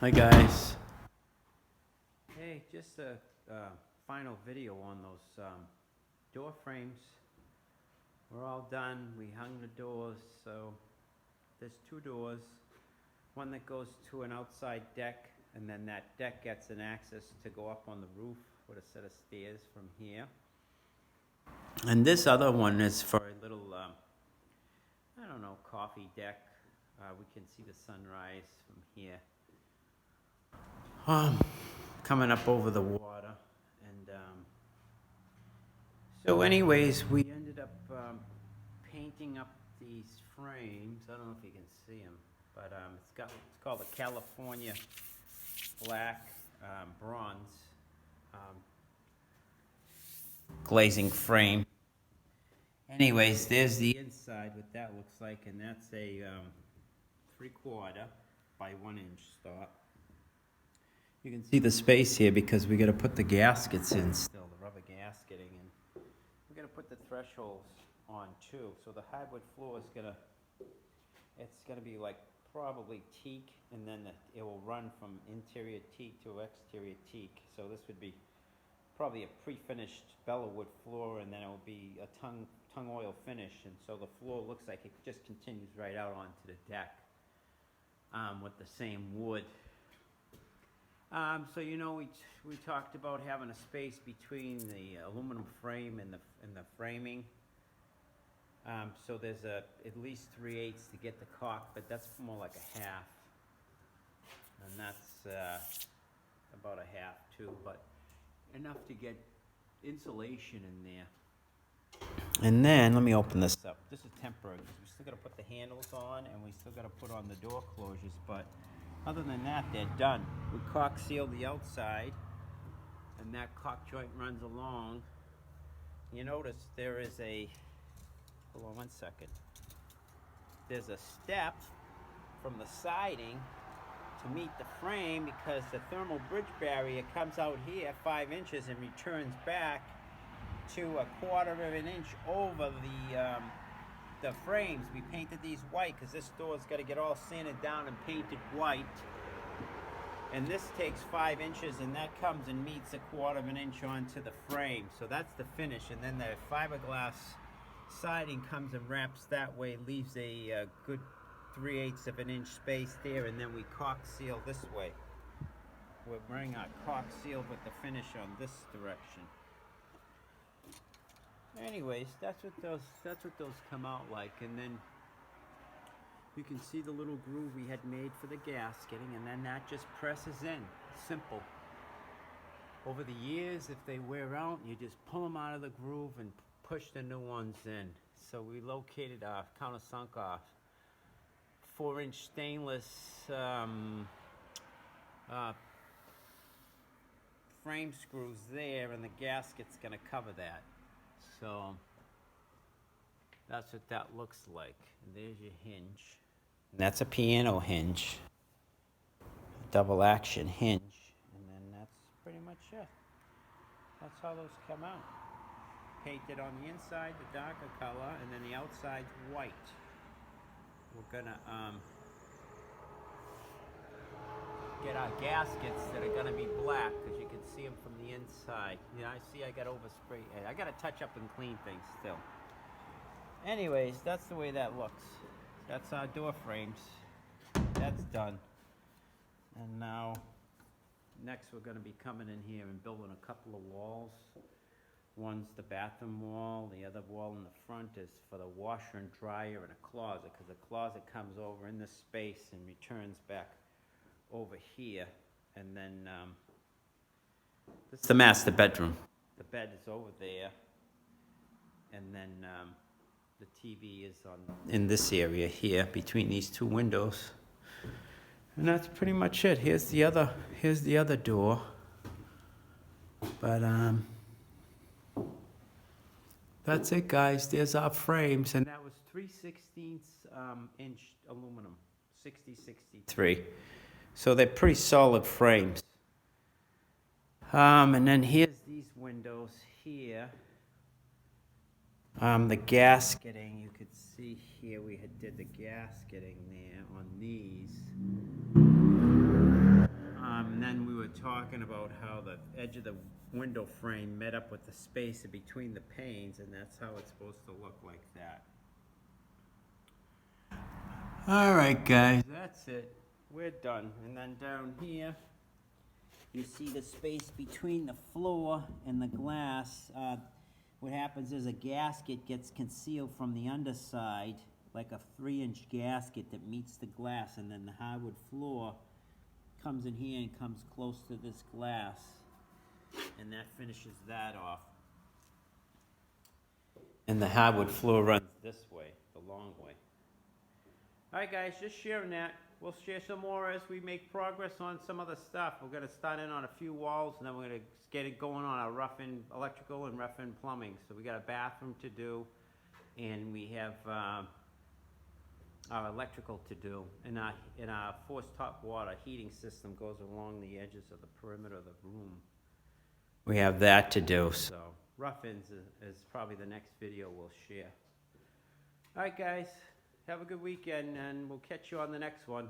Hi guys. Hey, just a final video on those door frames. We're all done. We hung the doors. So there's two doors. One that goes to an outside deck, and then that deck gets an access to go up on the roof with a set of stairs from here. And this other one is for a little, I don't know, coffee deck. We can see the sunrise from here. Coming up over the water. And so anyways, we ended up painting up these frames. I don't know if you can see them, but it's called a California black bronze glazing frame. Anyways, there's the inside, what that looks like, and that's a 3/4 by 1 inch stop. You can see the space here because we got to put the gaskets in still, the rubber gasketing, and we're going to put the thresholds on too. So the hardwood floor is it's gonna be like probably teak, and then it will run from interior teak to exterior teak. So this would be probably a pre-finished Bellawood floor, and then it will be a tung oil finish, and so the floor looks like it just continues right out onto the deck with the same wood. So you know, we talked about having a space between the aluminum frame and the framing. So there's at least 3/8 to get the caulk, but that's more like a half, and that's about a half too, but enough to get insulation in there. And then let me open this up. This is temporary because we still got to put the handles on, and we still got to put on the door closures, but other than that, they're done. We caulk seal the outside, and that caulk joint runs along. You notice there is hold on one second. There's a step from the siding to meet the frame because the thermal bridge barrier comes out here 5 inches and returns back to 1/4 of an inch over the frames. We painted these white because this door's got to get all sanded down and painted white. And this takes 5 inches, and that comes and meets 1/4 of an inch onto the frame. So that's the finish, and then the fiberglass siding comes and wraps that way, leaves a good 3/8 of an inch space there, and then we caulk seal this way. We're bringing our caulk seal with the finish on this direction. Anyways, that's what those come out like, and then you can see the little groove we had made for the gasketing, and then that just presses in. Simple. Over the years, if they wear out, you just pull them out of the groove and push the new ones in. So we located our countersunk 4-inch stainless frame screws there, and the gasket's gonna cover that. So that's what that looks like. And there's your hinge. And that's a piano hinge, a double action hinge, and then that's pretty much it. That's how those come out. Painted on the inside, the darker color, and then the outside's white. We're gonna get our gaskets that are gonna be black, because you can see them from the inside. You know, I got overspray. I gotta touch up and clean things still. Anyways, that's the way that looks. That's our door frames. That's done. And now, next we're gonna be coming in here and building a couple of walls. One's the bathroom wall, the other wall in the front is for the washer and dryer and a closet, because the closet comes over in this space and returns back over here. And then this is the master bedroom. The bed is over there, and then the TV is in this area here between these two windows. And that's pretty much it. Here's the other door. But that's it, guys. There's our frames, and that was 3/16 inch aluminum, 6063. So they're pretty solid frames. And then here's these windows here. The gasketing, you could see here we did the gasketing there on these. And then we were talking about how the edge of the window frame met up with the space in between the panes, and that's how it's supposed to look like that. All right, guys, that's it. We're done. And then down here, you see the space between the floor and the glass. What happens is a gasket gets concealed from the underside, like a 3-inch gasket that meets the glass, and then the hardwood floor comes in here and comes close to this glass, and that finishes that off. And the hardwood floor runs this way, the long way. All right, guys, just sharing that. We'll share some more as we make progress on some other stuff. We're going to start in on a few walls, and then we're going to get it going on our rough-in electrical and rough-in plumbing. So we got a bathroom to do, and we have our electrical to do, and our forced hot water heating system goes along the edges of the perimeter of the room. We have that to do, so rough-ins is probably the next video we'll share. All right, guys, have a good weekend, and we'll catch you on the next one.